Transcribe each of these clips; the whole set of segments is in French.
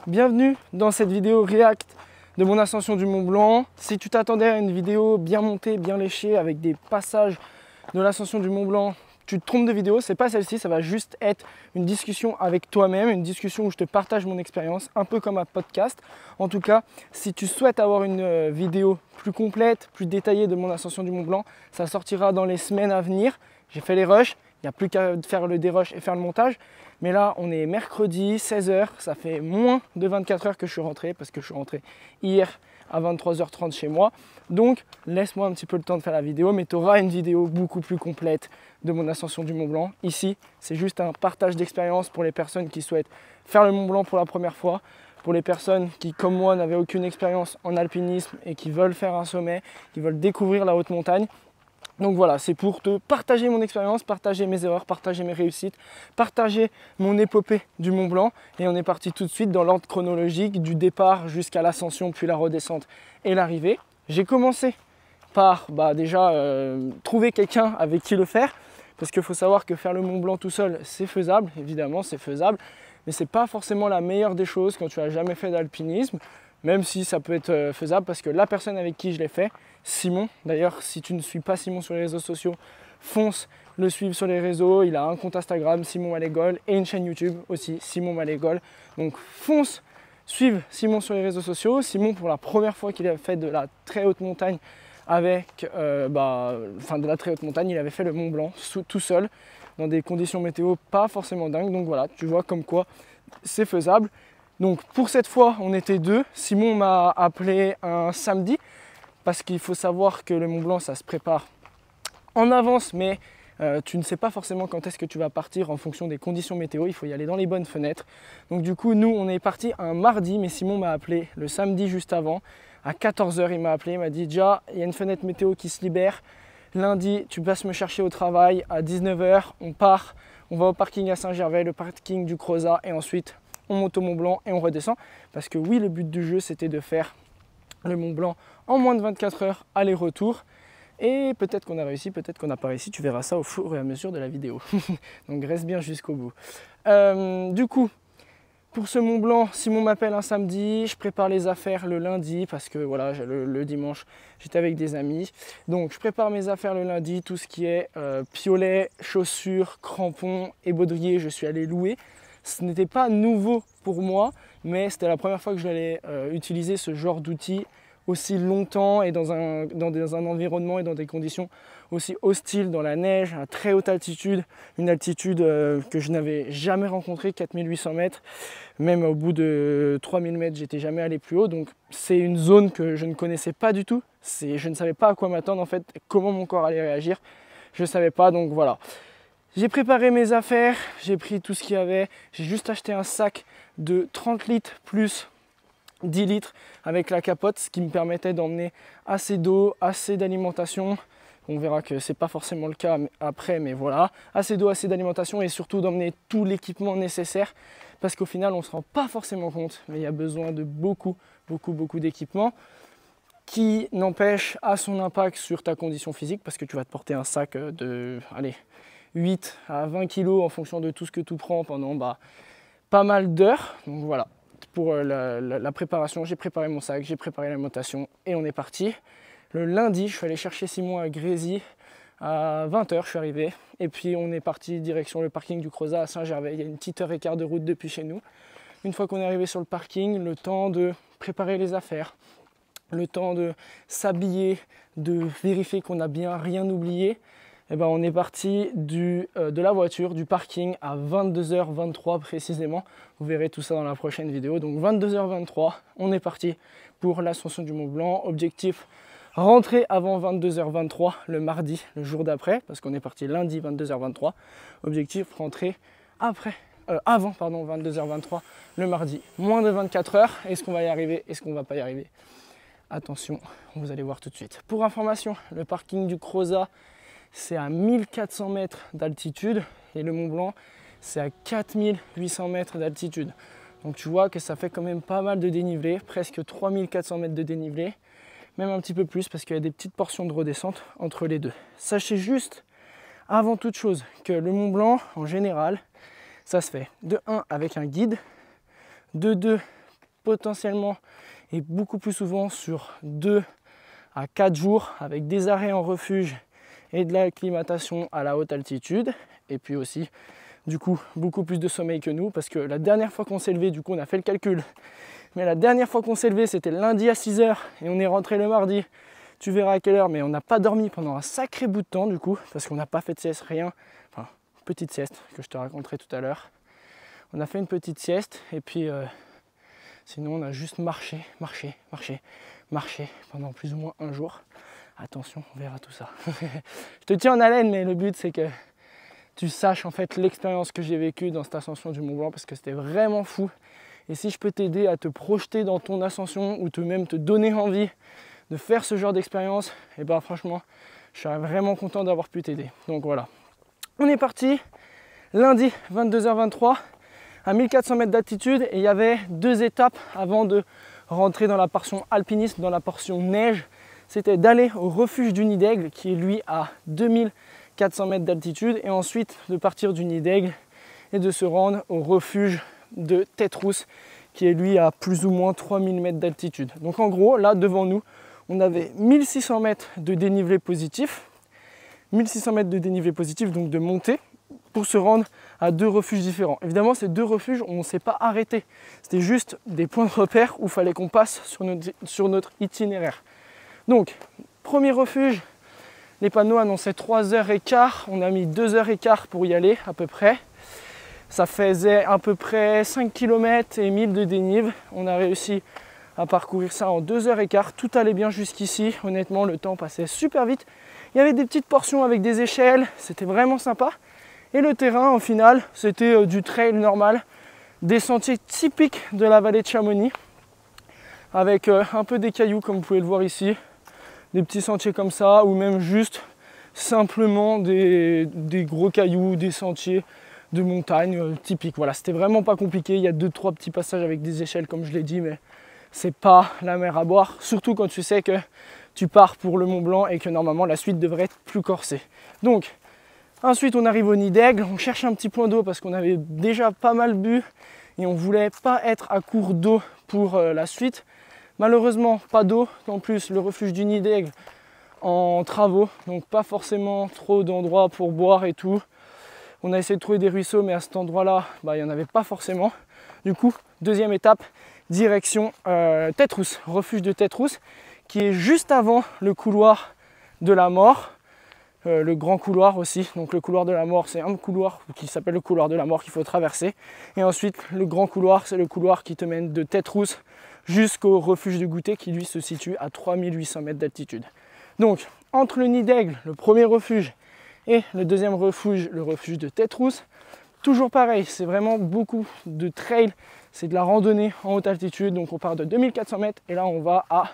Bienvenue dans cette vidéo React de mon ascension du Mont Blanc. Si tu t'attendais à une vidéo bien montée, bien léchée, avec des passages de l'ascension du Mont Blanc, tu te trompes de vidéo, c'est pas celle-ci, ça va juste être une discussion avec toi-même, une discussion où je te partage mon expérience, un peu comme un podcast. En tout cas, si tu souhaites avoir une vidéo plus complète, plus détaillée de mon ascension du Mont Blanc, ça sortira dans les semaines à venir. J'ai fait les rushs, il n'y a plus qu'à faire le dérush et faire le montage. Mais là, on est mercredi, 16 h, ça fait moins de 24 heures que je suis rentré, parce que je suis rentré hier à 23h30 chez moi. Donc, laisse-moi un petit peu le temps de faire la vidéo, mais tu auras une vidéo beaucoup plus complète de mon ascension du Mont Blanc. Ici, c'est juste un partage d'expérience pour les personnes qui souhaitent faire le Mont Blanc pour la première fois, pour les personnes qui, comme moi, n'avaient aucune expérience en alpinisme et qui veulent faire un sommet, qui veulent découvrir la haute montagne. Donc voilà, c'est pour te partager mon expérience, partager mes erreurs, partager mes réussites, partager mon épopée du Mont Blanc. Et on est parti tout de suite dans l'ordre chronologique du départ jusqu'à l'ascension, puis la redescente et l'arrivée. J'ai commencé par déjà trouver quelqu'un avec qui le faire. Parce qu'il faut savoir que faire le Mont Blanc tout seul, c'est faisable, évidemment c'est faisable. Mais ce n'est pas forcément la meilleure des choses quand tu n'as jamais fait d'alpinisme. Même si ça peut être faisable, parce que la personne avec qui je l'ai fait, Simon, d'ailleurs si tu ne suis pas Simon sur les réseaux sociaux, fonce le suivre sur les réseaux. Il a un compte Instagram, Simon Malégol, et une chaîne YouTube aussi, Simon Malégol. Donc fonce suivre Simon sur les réseaux sociaux. Simon, pour la première fois qu'il a fait de la très haute montagne de la très haute montagne, il avait fait le Mont Blanc tout seul, dans des conditions météo pas forcément dingues. Donc voilà, tu vois comme quoi c'est faisable. Donc pour cette fois, on était deux. Simon m'a appelé un samedi parce qu'il faut savoir que le Mont Blanc, ça se prépare en avance, mais tu ne sais pas forcément quand est-ce que tu vas partir en fonction des conditions météo. Il faut y aller dans les bonnes fenêtres. Donc du coup, nous, on est parti un mardi, mais Simon m'a appelé le samedi juste avant. À 14 h, il m'a appelé, il m'a dit « Déjà, il y a une fenêtre météo qui se libère. Lundi, tu passes me chercher au travail. À 19 h, on part. On va au parking à Saint-Gervais, le parking du Crozat, et ensuite on monte au Mont Blanc et on redescend. Parce que oui, le but du jeu, c'était de faire le Mont Blanc en moins de 24 heures aller-retour. Et peut-être qu'on a réussi, peut-être qu'on n'a pas réussi. Tu verras ça au fur et à mesure de la vidéo. Donc reste bien jusqu'au bout. Du coup, pour ce Mont Blanc, Simon m'appelle un samedi. Je prépare les affaires le lundi parce que voilà, le dimanche, j'étais avec des amis. Donc je prépare mes affaires le lundi. Tout ce qui est piolet, chaussures, crampons et baudrier, je suis allé louer. Ce n'était pas nouveau pour moi, mais c'était la première fois que j'allais utiliser ce genre d'outils aussi longtemps et dans un environnement et dans des conditions aussi hostiles, dans la neige, à très haute altitude, une altitude que je n'avais jamais rencontrée, 4800 mètres. Même au bout de 3000 mètres, j'étais jamais allé plus haut. Donc c'est une zone que je ne connaissais pas du tout. Je ne savais pas à quoi m'attendre en fait, comment mon corps allait réagir. Je ne savais pas, donc voilà. J'ai préparé mes affaires, j'ai pris tout ce qu'il y avait, j'ai juste acheté un sac de 30 litres plus 10 litres avec la capote, ce qui me permettait d'emmener assez d'eau, assez d'alimentation. On verra que c'est pas forcément le cas après, mais voilà, assez d'eau, assez d'alimentation et surtout d'emmener tout l'équipement nécessaire parce qu'au final on ne se rend pas forcément compte, mais il y a besoin de beaucoup d'équipement qui n'empêche à son impact sur ta condition physique parce que tu vas te porter un sac de 8 à 20 kg en fonction de tout ce que tu prends pendant pas mal d'heures. Donc voilà, pour la préparation, j'ai préparé mon sac, j'ai préparé l'alimentation et on est parti. Le lundi, je suis allé chercher Simon à Grésy à 20 h, je suis arrivé. Et puis on est parti direction le parking du Crozat à Saint-Gervais. Il y a une petite heure et quart de route depuis chez nous. Une fois qu'on est arrivé sur le parking, le temps de préparer les affaires, le temps de s'habiller, de vérifier qu'on n'a bien rien oublié. Et on est parti de la voiture, du parking à 22 h 23 précisément. Vous verrez tout ça dans la prochaine vidéo. Donc 22 h 23, on est parti pour l'ascension du Mont Blanc. Objectif, rentrer avant 22 h 23 le mardi, le jour d'après, parce qu'on est parti lundi 22 h 23. Objectif, rentrer avant 22 h 23 le mardi. Moins de 24 heures. Est-ce qu'on va y arriver? Est-ce qu'on ne va pas y arriver? Attention, vous allez voir tout de suite. Pour information, le parking du Crozat, c'est à 1400 mètres d'altitude et le Mont Blanc, c'est à 4800 mètres d'altitude. Donc tu vois que ça fait quand même pas mal de dénivelé, presque 3400 mètres de dénivelé, même un petit peu plus parce qu'il y a des petites portions de redescente entre les deux. Sachez juste, avant toute chose, que le Mont Blanc, en général, ça se fait de 1 avec un guide, de 2 potentiellement et beaucoup plus souvent sur 2 à 4 jours avec des arrêts en refuge et de l'acclimatation à la haute altitude. Et puis aussi, du coup, beaucoup plus de sommeil que nous parce que la dernière fois qu'on s'est levé, du coup, on a fait le calcul. Mais la dernière fois qu'on s'est levé, c'était lundi à 6 h et on est rentré le mardi. Tu verras à quelle heure, mais on n'a pas dormi pendant un sacré bout de temps du coup, parce qu'on n'a pas fait de sieste, rien. Enfin, petite sieste que je te raconterai tout à l'heure. On a fait une petite sieste et puis sinon on a juste marché pendant plus ou moins un jour. Attention, on verra tout ça. Je te tiens en haleine, mais le but c'est que tu saches en fait l'expérience que j'ai vécue dans cette ascension du Mont Blanc parce que c'était vraiment fou. Et si je peux t'aider à te projeter dans ton ascension ou même te donner envie de faire ce genre d'expérience, et ben franchement, je serais vraiment content d'avoir pu t'aider. Donc voilà, on est parti lundi 22h23 à 1400 mètres d'altitude et il y avait 2 étapes avant de rentrer dans la portion alpinisme, dans la portion neige. C'était d'aller au refuge du Nid d'Aigle qui est lui à 2400 mètres d'altitude et ensuite de partir du Nid d'Aigle et de se rendre au refuge de Tête-Rousse qui est lui à plus ou moins 3000 mètres d'altitude. Donc en gros, là devant nous, on avait 1600 mètres de dénivelé positif, 1600 mètres de dénivelé positif, donc de montée, pour se rendre à 2 refuges différents. Évidemment, ces 2 refuges, on ne s'est pas arrêté. C'était juste des points de repère où il fallait qu'on passe sur notre itinéraire. Donc, premier refuge, les panneaux annonçaient 3h15, on a mis 2h15 pour y aller à peu près. Ça faisait à peu près 5 km et 1000 de dénive. On a réussi à parcourir ça en 2h15. Tout allait bien jusqu'ici. Honnêtement, le temps passait super vite. Il y avait des petites portions avec des échelles. C'était vraiment sympa. Et le terrain, au final, c'était du trail normal. Des sentiers typiques de la vallée de Chamonix. Avec un peu des cailloux, comme vous pouvez le voir ici. Des petits sentiers comme ça. Ou même juste simplement des gros cailloux, des sentiers de montagne typiques. Voilà, c'était vraiment pas compliqué. Il y a 2-3 petits passages avec des échelles, comme je l'ai dit, mais c'est pas la mer à boire, surtout quand tu sais que tu pars pour le Mont Blanc et que normalement la suite devrait être plus corsée. Donc ensuite on arrive au Nid d'Aigle, on cherche un petit point d'eau parce qu'on avait déjà pas mal bu et on voulait pas être à court d'eau pour la suite. Malheureusement pas d'eau, en plus le refuge du Nid d'Aigle en travaux, donc pas forcément trop d'endroits pour boire et tout. On a essayé de trouver des ruisseaux, mais à cet endroit-là, il n'y en avait pas forcément. Du coup, deuxième étape, direction Tête-Rousse, refuge de Tête-Rousse, qui est juste avant le couloir de la mort, le grand couloir aussi. Donc le couloir de la mort, c'est un couloir qui s'appelle le couloir de la mort qu'il faut traverser. Et ensuite, le grand couloir, c'est le couloir qui te mène de Tête-Rousse jusqu'au refuge de Goûter, qui lui se situe à 3800 mètres d'altitude. Donc, entre le Nid d'Aigle, le premier refuge, et le deuxième refuge, le refuge de Tête-Rousse, toujours pareil, c'est vraiment beaucoup de trail, c'est de la randonnée en haute altitude, donc on part de 2400 mètres et là on va à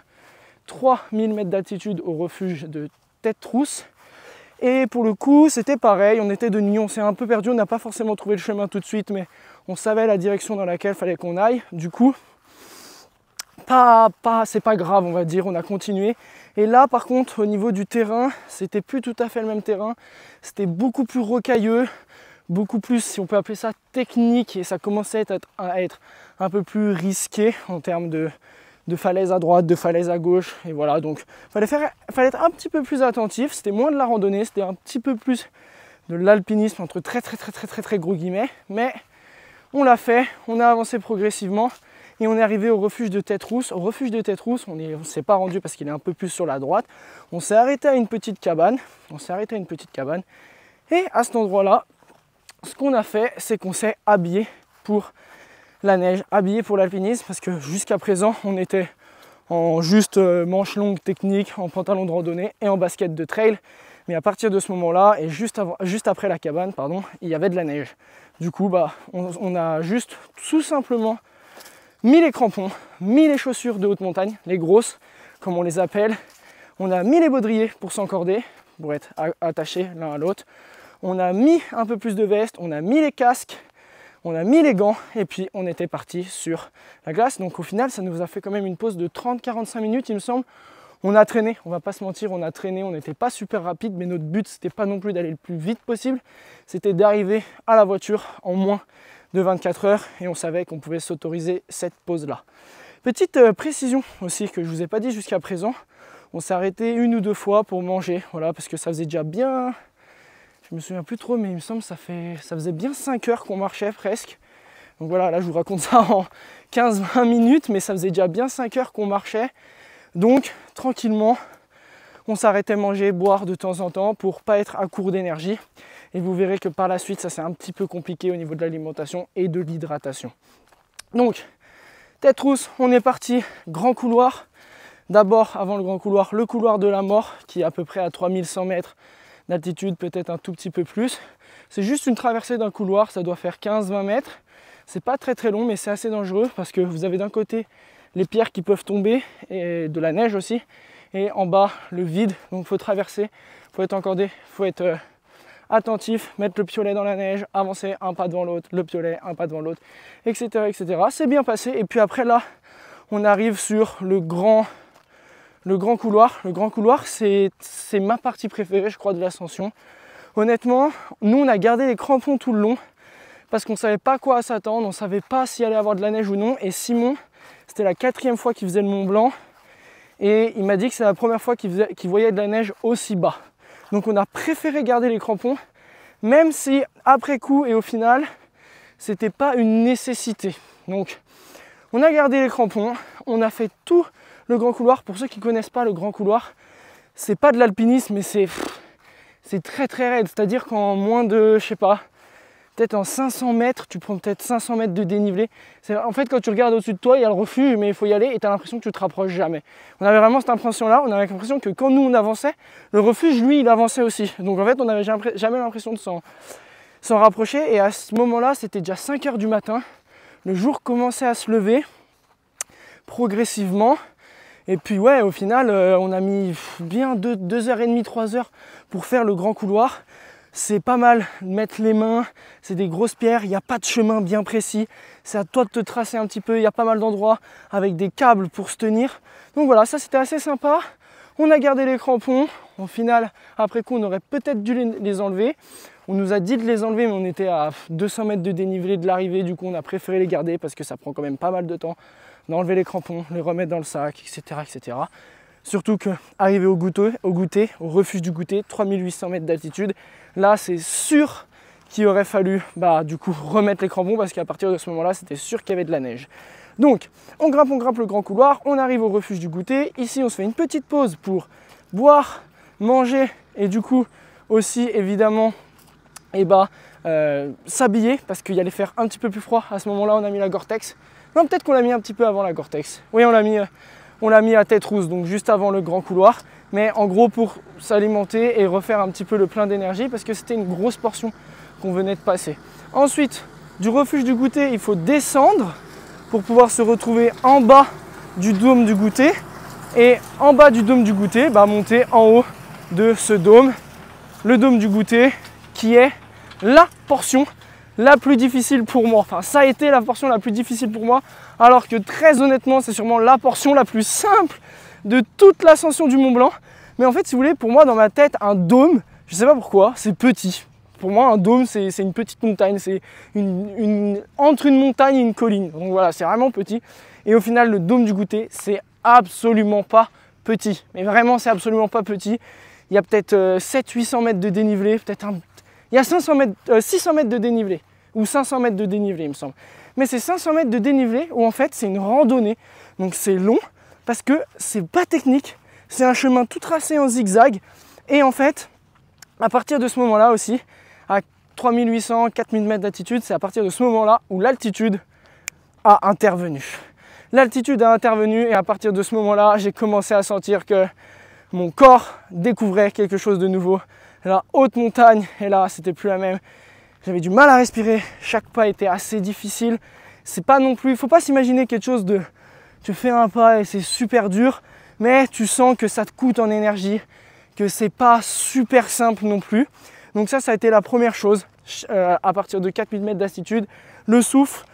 3000 mètres d'altitude au refuge de Tête-Rousse. Et pour le coup, c'était pareil, on était de nuit, on s'est un peu perdu, on n'a pas forcément trouvé le chemin tout de suite, mais on savait la direction dans laquelle il fallait qu'on aille. Du coup, c'est pas grave, on va dire, on a continué. Et là, par contre, au niveau du terrain, c'était plus tout à fait le même terrain. C'était beaucoup plus rocailleux, beaucoup plus, si on peut appeler ça, technique. Et ça commençait à être un peu plus risqué en termes de falaise à droite, de falaise à gauche. Et voilà, donc fallait être un petit peu plus attentif. C'était moins de la randonnée, c'était un petit peu plus de l'alpinisme entre très gros guillemets. Mais on l'a fait, on a avancé progressivement. Et on est arrivé au refuge de Tête-Rousse. Au refuge de Tête-Rousse, on ne s'est pas rendu parce qu'il est un peu plus sur la droite. On s'est arrêté à une petite cabane. Et à cet endroit-là, ce qu'on a fait, c'est qu'on s'est habillé pour la neige, habillé pour l'alpinisme. Parce que jusqu'à présent, on était en juste manches longues techniques, en pantalon de randonnée et en basket de trail. Mais à partir de ce moment-là, et juste après la cabane, il y avait de la neige. Du coup, on a juste tout simplement mis les crampons, mis les chaussures de haute montagne, les grosses, comme on les appelle. On a mis les baudriers pour s'encorder, pour être attachés l'un à l'autre. On a mis un peu plus de veste, on a mis les casques, on a mis les gants, et puis on était parti sur la glace. Donc au final, ça nous a fait quand même une pause de 30-45 minutes, il me semble. On a traîné, on va pas se mentir, on a traîné, on n'était pas super rapide, mais notre but, c'était pas non plus d'aller le plus vite possible. C'était d'arriver à la voiture en moins de 24 heures et on savait qu'on pouvait s'autoriser cette pause-là. Petite précision aussi que je ne vous ai pas dit jusqu'à présent, on s'est arrêté 1 ou 2 fois pour manger, voilà, parce que ça faisait déjà bien, je me souviens plus trop, mais il me semble que ça faisait bien 5 heures qu'on marchait presque. Donc voilà, là je vous raconte ça en 15-20 minutes, mais ça faisait déjà bien 5 heures qu'on marchait. Donc tranquillement, on s'arrêtait manger, boire de temps en temps pour pas être à court d'énergie. Et vous verrez que par la suite, ça c'est un petit peu compliqué au niveau de l'alimentation et de l'hydratation. Donc, tête rousse, on est parti, grand couloir. D'abord, avant le grand couloir, le couloir de la mort qui est à peu près à 3100 mètres d'altitude, peut-être un tout petit peu plus. C'est juste une traversée d'un couloir, ça doit faire 15-20 mètres. C'est pas très long, mais c'est assez dangereux parce que vous avez d'un côté les pierres qui peuvent tomber et de la neige aussi. Et en bas, le vide. Donc il faut traverser, il faut être attentif, mettre le piolet dans la neige, avancer un pas devant l'autre, le piolet, un pas devant l'autre, etc. etc. C'est bien passé. Et puis après là, on arrive sur le grand couloir. Le grand couloir, c'est ma partie préférée, je crois, de l'ascension. Honnêtement, nous, on a gardé les crampons tout le long parce qu'on ne savait pas quoi s'attendre, on ne savait pas s'il allait avoir de la neige ou non. Et Simon, c'était la 4e fois qu'il faisait le Mont Blanc et il m'a dit que c'est la première fois qu'il voyait de la neige aussi bas. Donc on a préféré garder les crampons, même si après coup et au final, c'était pas une nécessité. Donc on a gardé les crampons, on a fait tout le grand couloir. Pour ceux qui ne connaissent pas le grand couloir, c'est pas de l'alpinisme, mais c'est très raide. C'est-à-dire qu'en moins de, je sais pas, peut-être en 500 mètres, tu prends peut-être 500 mètres de dénivelé. En fait, quand tu regardes au-dessus de toi, il y a le refuge, mais il faut y aller et tu as l'impression que tu te rapproches jamais. On avait vraiment cette impression-là. On avait l'impression que quand nous, on avançait, le refuge, lui, il avançait aussi. Donc en fait, on n'avait jamais l'impression de s'en rapprocher. Et à ce moment-là, c'était déjà 5 heures du matin. Le jour commençait à se lever progressivement. Et puis ouais, au final, on a mis bien 2h30, 3 heures pour faire le grand couloir. C'est pas mal de mettre les mains, c'est des grosses pierres, il n'y a pas de chemin bien précis. C'est à toi de te tracer un petit peu, il y a pas mal d'endroits avec des câbles pour se tenir. Donc voilà, ça c'était assez sympa. On a gardé les crampons. Au final, après coup, on aurait peut-être dû les enlever. On nous a dit de les enlever, mais on était à 200 mètres de dénivelé de l'arrivée. Du coup, on a préféré les garder parce que ça prend quand même pas mal de temps d'enlever les crampons, les remettre dans le sac, etc. etc. Surtout qu'arriver au goûter, au refuge du goûter, 3800 mètres d'altitude, là, c'est sûr qu'il aurait fallu du coup remettre les crampons parce qu'à partir de ce moment-là, c'était sûr qu'il y avait de la neige. Donc, on grimpe le grand couloir, on arrive au refuge du goûter. Ici, on se fait une petite pause pour boire, manger et du coup aussi évidemment s'habiller parce qu'il allait faire un petit peu plus froid. À ce moment-là, on a mis la Gore-Tex. Non, peut-être qu'on l'a mis un petit peu avant la Gore-Tex. Oui, on l'a mis à tête rousse, donc juste avant le grand couloir. Mais en gros pour s'alimenter et refaire un petit peu le plein d'énergie parce que c'était une grosse portion qu'on venait de passer. Ensuite, du refuge du goûter, il faut descendre pour pouvoir se retrouver en bas du dôme du goûter. Et en bas du dôme du goûter, monter en haut de ce dôme. Le dôme du goûter qui est la portion la plus difficile pour moi. Enfin, ça a été la portion la plus difficile pour moi, alors que très honnêtement, c'est sûrement la portion la plus simple de toute l'ascension du Mont Blanc. Mais en fait, si vous voulez, pour moi, dans ma tête, un dôme, je ne sais pas pourquoi, c'est petit. Pour moi, un dôme, c'est une petite montagne, c'est entre une montagne et une colline. Donc voilà, c'est vraiment petit. Et au final, le dôme du goûter, c'est absolument pas petit. Mais vraiment, c'est absolument pas petit. Il y a peut-être 700-800 mètres de dénivelé, il y a 600 mètres de dénivelé, ou 500 mètres de dénivelé, il me semble. Mais c'est 500 mètres de dénivelé où en fait c'est une randonnée. Donc c'est long parce que c'est pas technique. C'est un chemin tout tracé en zigzag. Et en fait, à partir de ce moment-là aussi, à 3800, 4000 mètres d'altitude, c'est à partir de ce moment-là où l'altitude a intervenu. L'altitude a intervenu et à partir de ce moment-là, j'ai commencé à sentir que mon corps découvrait quelque chose de nouveau. La haute montagne, et là, c'était plus la même. J'avais du mal à respirer. Chaque pas était assez difficile. C'est pas non plus, il faut pas s'imaginer quelque chose de, tu fais un pas et c'est super dur, mais tu sens que ça te coûte en énergie, que c'est pas super simple non plus. Donc ça a été la première chose. À partir de 4000 mètres d'altitude, le souffle,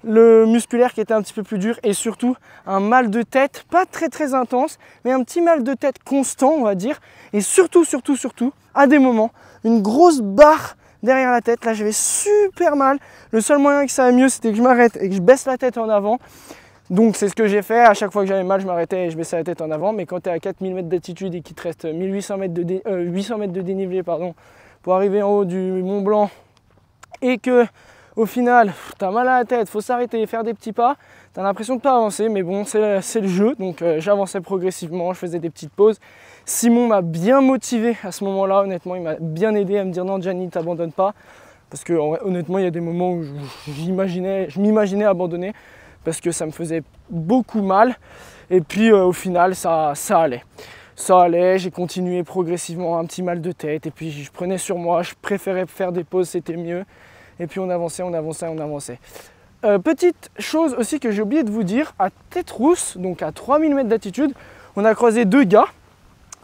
le musculaire qui était un petit peu plus dur et surtout un mal de tête, pas très intense, mais un petit mal de tête constant, on va dire. Et surtout, à des moments, une grosse barre derrière la tête. Là, j'avais super mal. Le seul moyen que ça aille mieux, c'était que je m'arrête et que je baisse la tête en avant. Donc c'est ce que j'ai fait. À chaque fois que j'avais mal, je m'arrêtais et je baissais la tête en avant. Mais quand tu es à 4000 mètres d'altitude et qu'il te reste 800 mètres de dénivelé pour arriver en haut du Mont Blanc, et que au final, tu as mal à la tête, faut s'arrêter, faire des petits pas, tu as l'impression de ne pas avancer, mais bon, c'est le jeu. Donc j'avançais progressivement, je faisais des petites pauses. Simon m'a bien motivé à ce moment-là, honnêtement, il m'a bien aidé à me dire non, Gianni, t'abandonne pas. Parce que honnêtement, il y a des moments où je m'imaginais abandonner parce que ça me faisait beaucoup mal. Et puis au final, ça allait. Ça allait, j'ai continué progressivement, un petit mal de tête. Et puis je prenais sur moi, je préférais faire des pauses, c'était mieux. Et puis on avançait. Petite chose aussi que j'ai oublié de vous dire, à Tête-Rousse, donc à 3000 mètres d'altitude, on a croisé deux gars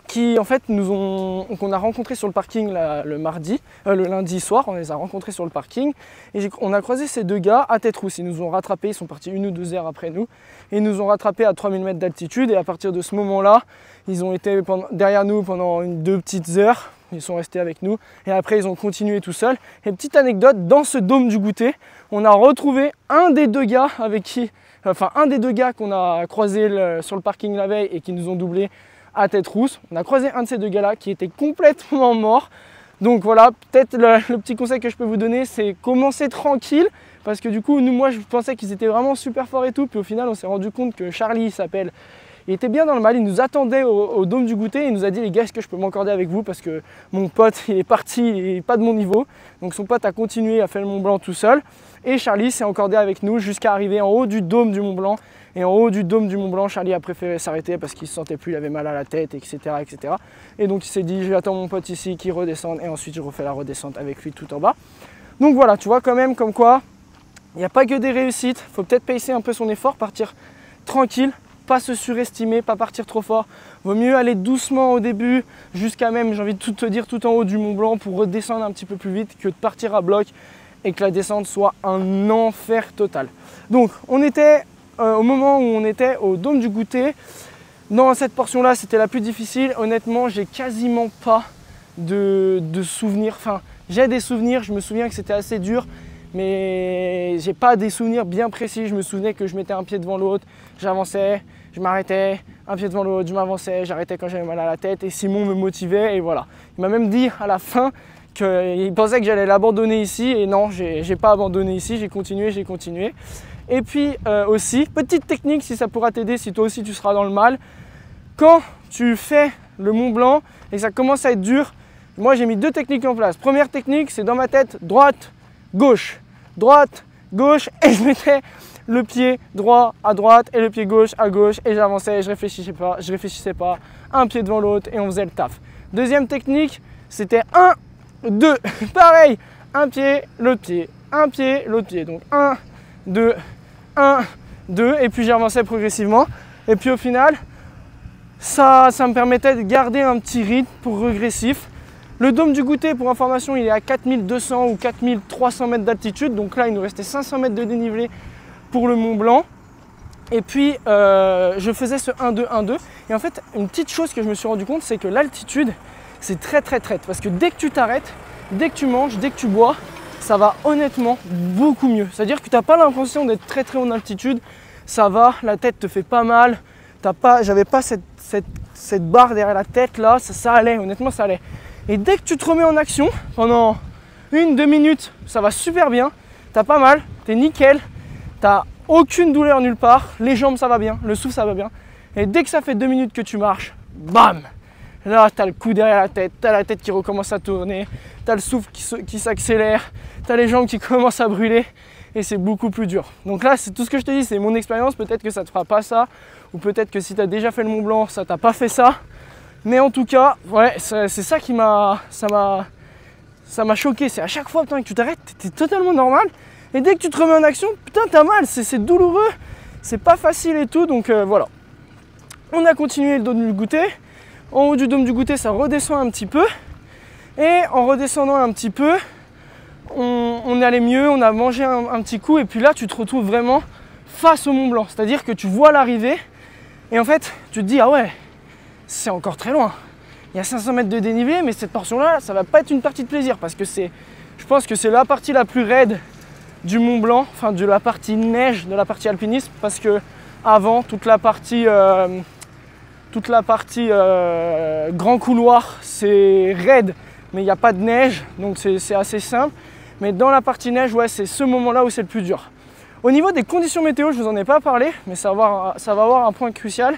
qui en fait qu'on a rencontrés sur le parking le lundi soir, on les a rencontrés sur le parking et on a croisé ces deux gars à Tête-Rousse. Ils nous ont rattrapés, ils sont partis 1 ou 2 heures après nous et ils nous ont rattrapés à 3000 mètres d'altitude et à partir de ce moment-là, ils ont été derrière nous pendant 2 petites heures, ils sont restés avec nous et après ils ont continué tout seuls. Et petite anecdote, dans ce dôme du goûter, on a retrouvé un des deux gars qu'on a croisé sur le parking la veille et qui nous ont doublé à Tête-Rousse. On a croisé un de ces deux gars-là qui était complètement mort. Donc voilà, peut-être le petit conseil que je peux vous donner, c'est commencer tranquille. Parce que du coup, moi je pensais qu'ils étaient vraiment super forts et tout. Puis au final, on s'est rendu compte que Charlie, il s'appelle, il était bien dans le mal. Il nous attendait au dôme du goûter. Il nous a dit, les gars, est-ce que je peux m'accorder avec vous? Parce que mon pote, il est parti, il n'est pas de mon niveau. Donc son pote a continué à faire le Mont Blanc tout seul. Et Charlie s'est accordé avec nous jusqu'à arriver en haut du dôme du Mont Blanc. Et en haut du dôme du Mont Blanc, Charlie a préféré s'arrêter parce qu'il ne se sentait plus, il avait mal à la tête, etc. etc. Et donc il s'est dit, j'attends mon pote ici qui redescende et ensuite je refais la redescente avec lui tout en bas. Donc voilà, tu vois quand même comme quoi, il n'y a pas que des réussites. Il faut peut-être pacer un peu son effort, partir tranquille, pas se surestimer, pas partir trop fort. Vaut mieux aller doucement au début, jusqu'à même, j'ai envie de te dire, tout en haut du Mont Blanc pour redescendre un petit peu plus vite que de partir à bloc et que la descente soit un enfer total. Donc on était... au moment où on était au dôme du goûter, dans cette portion-là, c'était la plus difficile. Honnêtement, j'ai quasiment pas de souvenirs. Enfin, j'ai des souvenirs, je me souviens que c'était assez dur, mais j'ai pas des souvenirs bien précis. Je me souvenais que je mettais un pied devant l'autre, j'avançais, je m'arrêtais, un pied devant l'autre, je m'avançais, j'arrêtais quand j'avais mal à la tête et Simon me motivait et voilà. Il m'a même dit à la fin qu'il pensait que j'allais l'abandonner ici et non, j'ai pas abandonné ici, j'ai continué. Et puis aussi, petite technique si ça pourra t'aider, si toi aussi tu seras dans le mal, quand tu fais le Mont Blanc et que ça commence à être dur, moi j'ai mis 2 techniques en place. Première technique, c'est dans ma tête, droite, gauche, et je mettais le pied droit à droite et le pied gauche à gauche et j'avançais, je réfléchissais pas, un pied devant l'autre et on faisait le taf. Deuxième technique, c'était 1, 2, pareil, un pied, l'autre pied, un pied, l'autre pied, donc 1, 2, 1, 2 et puis j'avançais progressivement et puis au final ça me permettait de garder un petit rythme pour progressif. Le dôme du goûter, pour information, il est à 4200 ou 4300 mètres d'altitude, donc là il nous restait 500 mètres de dénivelé pour le Mont Blanc et puis je faisais ce 1, 2, 1, 2 et en fait une petite chose que je me suis rendu compte, c'est que l'altitude c'est très parce que dès que tu t'arrêtes, dès que tu manges, dès que tu bois, ça va honnêtement beaucoup mieux. C'est-à-dire que tu n'as pas l'impression d'être très en altitude, ça va, la tête te fait pas mal, j'avais pas cette barre derrière la tête là, ça allait, honnêtement ça allait. Et dès que tu te remets en action, pendant 1-2 minutes, ça va super bien, t'as pas mal, t'es nickel, t'as aucune douleur nulle part, les jambes ça va bien, le souffle ça va bien. Et dès que ça fait 2 minutes que tu marches, bam! Là, tu as le coup derrière la tête, tu as la tête qui recommence à tourner, tu as le souffle qui s'accélère, tu as les jambes qui commencent à brûler et c'est beaucoup plus dur. Donc là, c'est tout ce que je te dis, c'est mon expérience. Peut-être que ça ne te fera pas ça ou peut-être que si tu as déjà fait le Mont Blanc, ça t'a pas fait ça. Mais en tout cas, ouais, c'est ça qui m'a choqué. C'est à chaque fois putain, que tu t'arrêtes, tu es totalement normal et dès que tu te remets en action, putain, tu as mal, c'est douloureux, c'est pas facile et tout. Donc voilà. On a continué le dôme du goûter. En haut du dôme du goûter, ça redescend un petit peu. Et en redescendant un petit peu, on allait mieux, on a mangé un petit coup. Et puis là, tu te retrouves vraiment face au Mont Blanc. C'est-à-dire que tu vois l'arrivée. Et en fait, tu te dis, ah ouais, c'est encore très loin. Il y a 500 mètres de dénivelé, mais cette portion-là, ça va pas être une partie de plaisir. Parce que c'est Je pense que c'est la partie la plus raide du Mont Blanc, enfin de la partie neige, de la partie alpinisme, parce que avant toute la partie grand couloir, c'est raide, mais il n'y a pas de neige, donc c'est assez simple. Mais dans la partie neige, ouais, c'est ce moment-là où c'est le plus dur. Au niveau des conditions météo, je ne vous en ai pas parlé, mais ça va avoir un point crucial.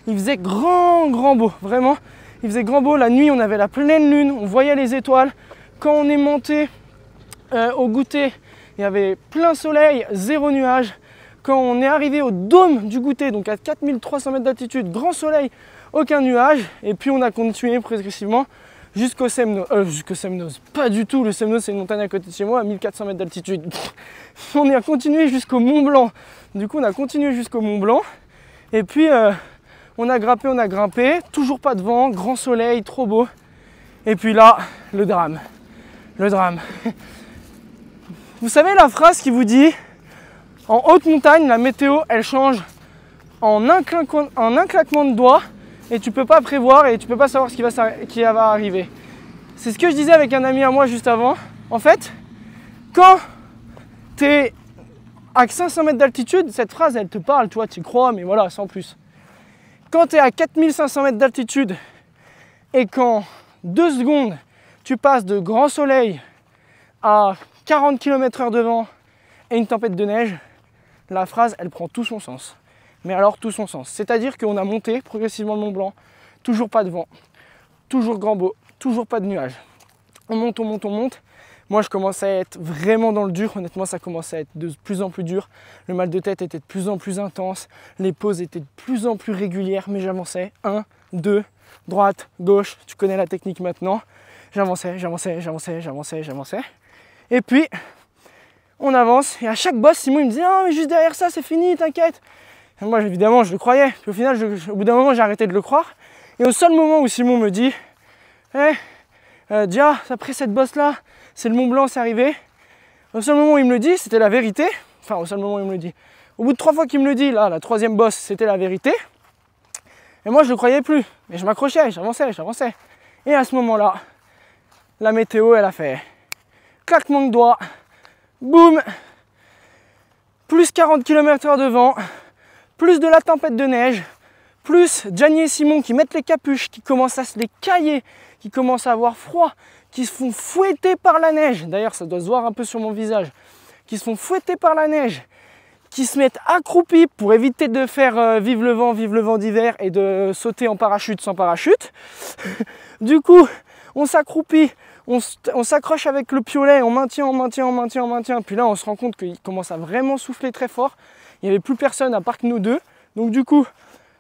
Il faisait grand beau, vraiment. Il faisait grand beau. La nuit, on avait la pleine lune, on voyait les étoiles. Quand on est monté au goûter, il y avait plein soleil, zéro nuage. Quand on est arrivé au dôme du goûter, donc à 4300 mètres d'altitude, grand soleil, aucun nuage. Et puis on a continué progressivement jusqu'au Semnoz. Pas du tout, le Semnoz c'est une montagne à côté de chez moi à 1400 mètres d'altitude. On a continué jusqu'au Mont Blanc. Du coup on a continué jusqu'au Mont Blanc. Et puis on a grimpé, toujours pas de vent, grand soleil, trop beau. Et puis là, le drame. Le drame. Vous savez la phrase qui vous dit en haute montagne, la météo elle change en un claquement de doigts et tu peux pas prévoir et tu peux pas savoir ce qui va arriver. C'est ce que je disais avec un ami à moi juste avant. En fait, quand tu es à 500 mètres d'altitude, cette phrase elle te parle, toi tu y crois, mais voilà, sans plus. Quand tu es à 4500 mètres d'altitude et qu'en 2 secondes, tu passes de grand soleil à 40 km/h de vent et une tempête de neige, la phrase, elle prend tout son sens. Mais alors tout son sens. C'est-à-dire qu'on a monté progressivement le Mont Blanc, toujours pas de vent, toujours grand beau, toujours pas de nuages. On monte. Moi, je commençais à être vraiment dans le dur. Honnêtement, ça commençait à être de plus en plus dur. Le mal de tête était de plus en plus intense. Les pauses étaient de plus en plus régulières, mais j'avançais. 1, 2, droite, gauche. Tu connais la technique maintenant. J'avançais. Et puis, on avance. Et à chaque boss, Simon il me dit « Ah, mais juste derrière ça, c'est fini, t'inquiète ». Moi, évidemment, je le croyais. Puis au final, au bout d'un moment, j'ai arrêté de le croire. Et au seul moment où Simon me dit « Hé, Dia, après cette bosse-là, c'est le Mont Blanc, c'est arrivé ». Au seul moment où il me le dit, c'était la vérité. Enfin, au seul moment où il me le dit. Au bout de 3 fois qu'il me le dit, là, la 3e bosse, c'était la vérité. Et moi, je le croyais plus. Mais je m'accrochais, j'avançais. Et à ce moment-là, la météo, elle a fait claquement de doigts. Boum, plus 40 km/h de vent, plus de la tempête de neige, plus Gianni et Simon qui mettent les capuches, qui commencent à se les cailler, qui commencent à avoir froid, qui se font fouetter par la neige. D'ailleurs, ça doit se voir un peu sur mon visage. Qui se font fouetter par la neige, qui se mettent accroupis pour éviter de faire vive le vent d'hiver et de sauter en parachute sans parachute. Du coup, on s'accroupit. On s'accroche avec le piolet, on maintient. Puis là, on se rend compte qu'il commence à vraiment souffler très fort. Il n'y avait plus personne à part que nous deux. Donc du coup,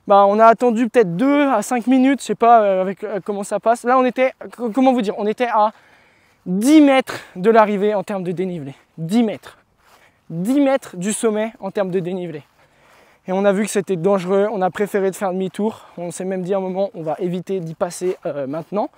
on a attendu peut-être 2 à 5 minutes, je sais pas avec comment ça passe. Là, on était, comment vous dire, on était à 10 mètres de l'arrivée en termes de dénivelé. 10 mètres. 10 mètres du sommet en termes de dénivelé. Et on a vu que c'était dangereux, on a préféré de faire demi-tour. On s'est même dit à un moment, on va éviter d'y passer maintenant.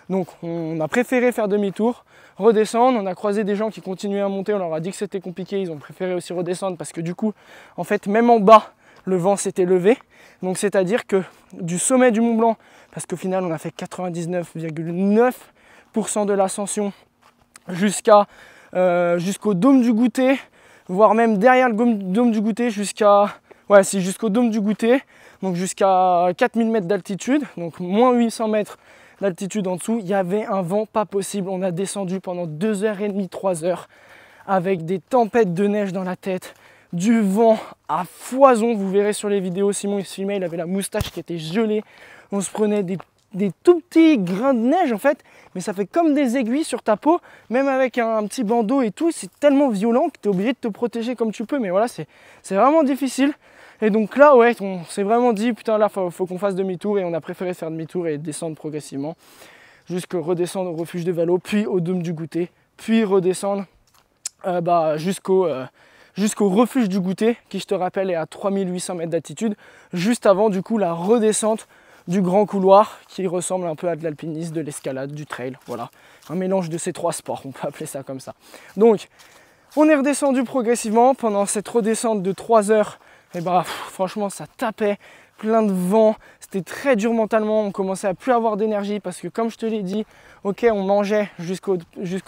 Donc on a préféré faire demi-tour, redescendre. On a croisé des gens qui continuaient à monter, on leur a dit que c'était compliqué. Ils ont préféré aussi redescendre parce que du coup, en fait, même en bas, le vent s'était levé. Donc c'est-à-dire que du sommet du Mont Blanc, parce qu'au final, on a fait 99,9% de l'ascension jusqu'au dôme du goûter, voire même derrière le dôme du goûter jusqu'au dôme du goûter, donc jusqu'à 4000 mètres d'altitude, donc moins 800 mètres d'altitude en dessous. Il y avait un vent pas possible. On a descendu pendant 2h30, 3h avec des tempêtes de neige dans la tête, du vent à foison. Vous verrez sur les vidéos, Simon il se filmait, il avait la moustache qui était gelée. On se prenait des tout petits grains de neige en fait, mais ça fait comme des aiguilles sur ta peau, même avec un petit bandeau et tout. C'est tellement violent que tu es obligé de te protéger comme tu peux, mais voilà, c'est vraiment difficile. Et donc là, ouais, on s'est vraiment dit, putain, là, faut qu'on fasse demi-tour, et on a préféré faire demi-tour et descendre progressivement, jusqu'à redescendre au refuge de Valo, puis au dôme du goûter, puis redescendre jusqu'au refuge du goûter, qui, je te rappelle, est à 3800 mètres d'altitude, juste avant, du coup, la redescente du grand couloir, qui ressemble un peu à de l'alpinisme, de l'escalade, du trail, voilà. Un mélange de ces 3 sports, on peut appeler ça comme ça. Donc, on est redescendu progressivement pendant cette redescente de 3 heures. et bah franchement ça tapait, plein de vent, c'était très dur mentalement, on commençait à plus avoir d'énergie parce que comme je te l'ai dit, ok on mangeait jusqu'au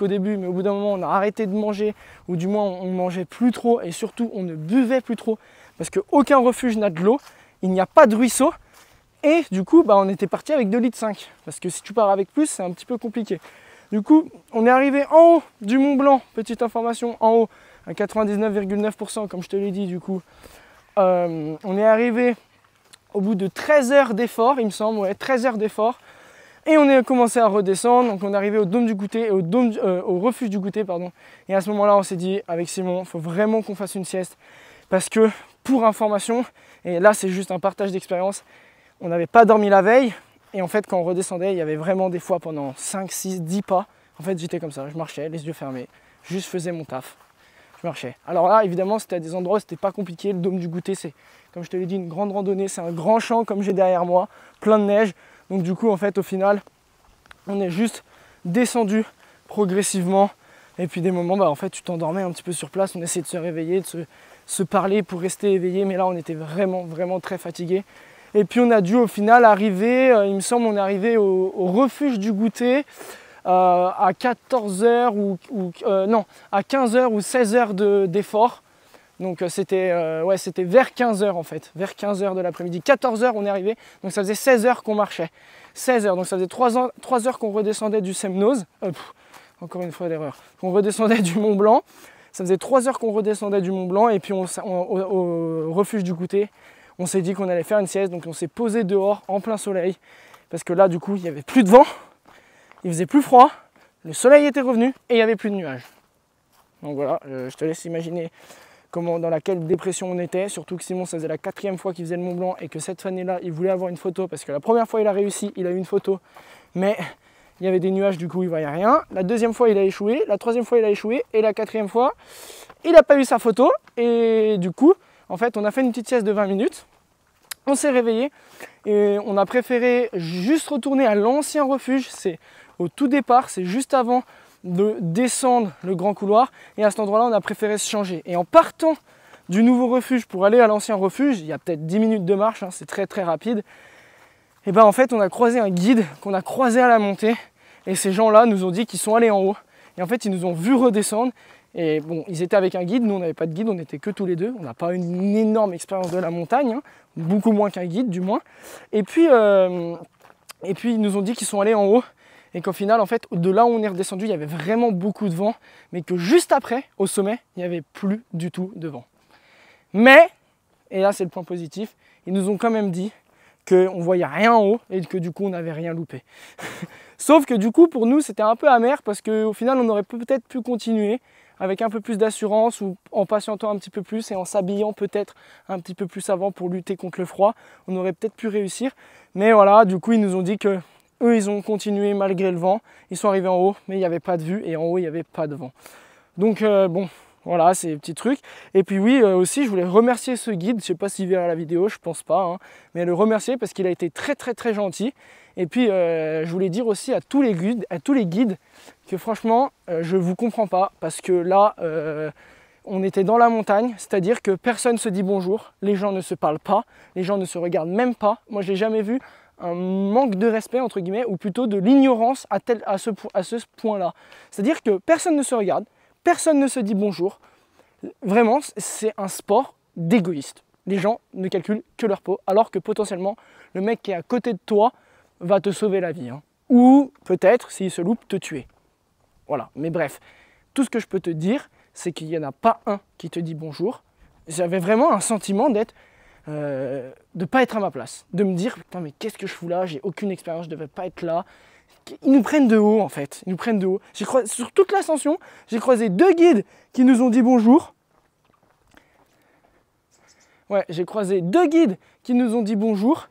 début, mais au bout d'un moment on a arrêté de manger, ou du moins on mangeait plus trop et surtout on ne buvait plus trop parce qu'aucun refuge n'a de l'eau, il n'y a pas de ruisseau et du coup bah, on était parti avec 2,5 litres parce que si tu pars avec plus c'est un petit peu compliqué. Du coup on est arrivé en haut du Mont Blanc, petite information, en haut à 99,9% comme je te l'ai dit du coup. On est arrivé au bout de 13 heures d'effort, il me semble, ouais, 13 heures d'effort. Et on a commencé à redescendre, donc on est arrivé au Dôme du Goûter, au refuge du Goûter, pardon. Et à ce moment-là, on s'est dit, avec Simon, il faut vraiment qu'on fasse une sieste. Parce que, pour information, et là c'est juste un partage d'expérience, on n'avait pas dormi la veille. Et en fait, quand on redescendait, il y avait vraiment des fois pendant 5, 6, 10 pas. En fait, j'étais comme ça, je marchais, les yeux fermés, juste faisais mon taf. Je marchais. Alors là, évidemment, c'était à des endroits où c'était pas compliqué. Le Dôme du Goûter, c'est, comme je te l'ai dit, une grande randonnée. C'est un grand champ comme j'ai derrière moi, plein de neige. Donc du coup, en fait, au final, on est juste descendu progressivement. Et puis des moments, bah, en fait, tu t'endormais un petit peu sur place. On essayait de se réveiller, de se parler pour rester éveillé. Mais là, on était vraiment, vraiment très fatigué. Et puis on a dû au final arriver, il me semble, on est arrivé au refuge du Goûter. À 14h non, à 15h ou 16h d'effort. Donc c'était vers 15h en fait, vers 15h de l'après-midi. 14h on est arrivé, donc ça faisait 16 heures qu'on marchait. 16 heures, donc ça faisait 3 heures qu'on redescendait du Semnoz. Encore une fois l'erreur. Qu'on redescendait du Mont Blanc. Ça faisait 3 heures qu'on redescendait du Mont Blanc et puis au refuge du Goûter, on s'est dit qu'on allait faire une sieste. Donc on s'est posé dehors en plein soleil parce que là du coup il n'y avait plus de vent. Il faisait plus froid, le soleil était revenu et il n'y avait plus de nuages. Donc voilà, je te laisse imaginer dans quelle dépression on était. Surtout que Simon, ça faisait la 4e fois qu'il faisait le Mont Blanc et que cette année-là, il voulait avoir une photo parce que la première fois, il a réussi, il a eu une photo. Mais il y avait des nuages, du coup, il ne voyait rien. La 2e fois, il a échoué. La 3e fois, il a échoué. Et la 4e fois, il n'a pas eu sa photo. Et du coup, en fait, on a fait une petite sieste de 20 minutes. On s'est réveillé et on a préféré juste retourner à l'ancien refuge. C'est au tout départ, c'est juste avant de descendre le grand couloir. Et à cet endroit-là, on a préféré se changer. Et en partant du nouveau refuge pour aller à l'ancien refuge, il y a peut-être 10 minutes de marche, hein, c'est très très rapide. Et ben en fait, on a croisé un guide qu'on a croisé à la montée. Et ces gens-là nous ont dit qu'ils sont allés en haut. Et en fait, ils nous ont vu redescendre. Et bon, ils étaient avec un guide, nous on n'avait pas de guide, on n'était que tous les deux. On n'a pas une énorme expérience de la montagne, hein, beaucoup moins qu'un guide du moins. Et puis ils nous ont dit qu'ils sont allés en haut. Et qu'au final, en fait, de là où on est redescendu, il y avait vraiment beaucoup de vent, mais que juste après, au sommet, il n'y avait plus du tout de vent. Mais, et là c'est le point positif, ils nous ont quand même dit qu'on ne voyait rien en haut et que du coup, on n'avait rien loupé. Sauf que du coup, pour nous, c'était un peu amer parce qu'au final, on aurait peut-être pu continuer avec un peu plus d'assurance ou en patientant un petit peu plus et en s'habillant peut-être un petit peu plus avant pour lutter contre le froid. On aurait peut-être pu réussir. Mais voilà, du coup, ils nous ont dit que eux, ils ont continué malgré le vent. Ils sont arrivés en haut, mais il n'y avait pas de vue et en haut, il n'y avait pas de vent. Donc bon, voilà, c'est des petits trucs. Et puis oui, aussi, je voulais remercier ce guide. Je ne sais pas s'il verra la vidéo, je pense pas. Hein, mais le remercier parce qu'il a été très très très gentil. Et puis, je voulais dire aussi à tous les guides que franchement, je ne vous comprends pas. Parce que là, on était dans la montagne, c'est-à-dire que personne ne se dit bonjour. Les gens ne se parlent pas, les gens ne se regardent même pas. Moi, je n'ai jamais vu un manque de respect, entre guillemets, ou plutôt de l'ignorance à ce point-là. C'est-à-dire que personne ne se regarde, personne ne se dit bonjour. Vraiment, c'est un sport d'égoïste. Les gens ne calculent que leur peau, alors que potentiellement, le mec qui est à côté de toi va te sauver la vie. Hein. Ou peut-être, s'il se loupe, te tuer. Voilà, mais bref. Tout ce que je peux te dire, c'est qu'il n'y en a pas un qui te dit bonjour. J'avais vraiment un sentiment de ne pas être à ma place. De me dire, putain, mais qu'est-ce que je fous là? J'ai aucune expérience, je ne devais pas être là. Ils nous prennent de haut, en fait. Ils nous prennent de haut. Sur toute l'ascension, j'ai croisé 2 guides qui nous ont dit bonjour. Ouais, j'ai croisé 2 guides qui nous ont dit bonjour.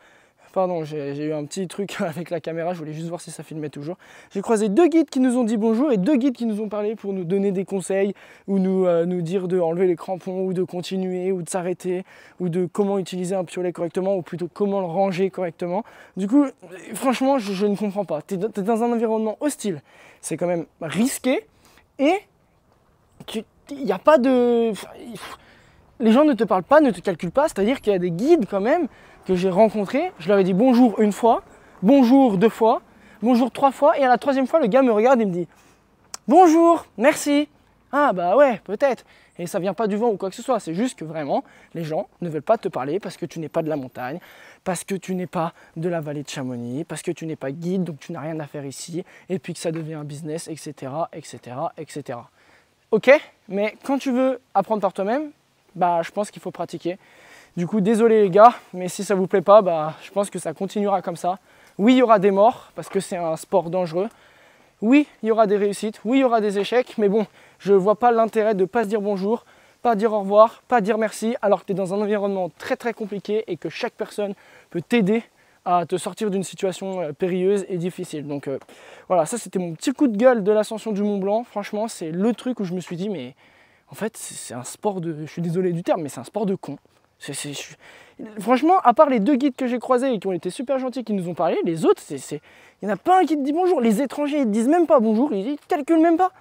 Pardon, j'ai eu un petit truc avec la caméra, je voulais juste voir si ça filmait toujours. J'ai croisé 2 guides qui nous ont dit bonjour et 2 guides qui nous ont parlé pour nous donner des conseils ou nous dire d'enlever les crampons ou de continuer ou de s'arrêter ou de comment utiliser un piolet correctement ou plutôt comment le ranger correctement. Du coup, franchement, je ne comprends pas. Tu es dans un environnement hostile, c'est quand même risqué et il n'y a pas de... les gens ne te parlent pas, ne te calculent pas. C'est-à-dire qu'il y a des guides quand même que j'ai rencontrés. Je leur ai dit bonjour une fois, bonjour 2 fois, bonjour 3 fois. Et à la 3e fois, le gars me regarde et me dit bonjour, merci. Ah bah ouais, peut-être. Et ça vient pas du vent ou quoi que ce soit. C'est juste que vraiment, les gens ne veulent pas te parler parce que tu n'es pas de la montagne, parce que tu n'es pas de la vallée de Chamonix, parce que tu n'es pas guide, donc tu n'as rien à faire ici. Et puis que ça devient un business, etc., etc., etc. Ok, mais quand tu veux apprendre par toi-même, bah je pense qu'il faut pratiquer. Du coup, désolé les gars, mais si ça vous plaît pas, bah je pense que ça continuera comme ça. Oui, il y aura des morts parce que c'est un sport dangereux. Oui, il y aura des réussites, oui, il y aura des échecs, mais bon, je ne vois pas l'intérêt de ne pas se dire bonjour, pas dire au revoir, pas dire merci, alors que tu es dans un environnement très très compliqué et que chaque personne peut t'aider à te sortir d'une situation périlleuse et difficile. Donc voilà, ça c'était mon petit coup de gueule de l'ascension du Mont Blanc. Franchement, c'est le truc où je me suis dit, mais en fait, c'est un sport de... Je suis désolé du terme, mais c'est un sport de con. Franchement, à part les 2 guides que j'ai croisés et qui ont été super gentils, qui nous ont parlé, les autres, il n'y en a pas un qui te dit bonjour. Les étrangers, ils te disent même pas bonjour, ils ne calculent même pas.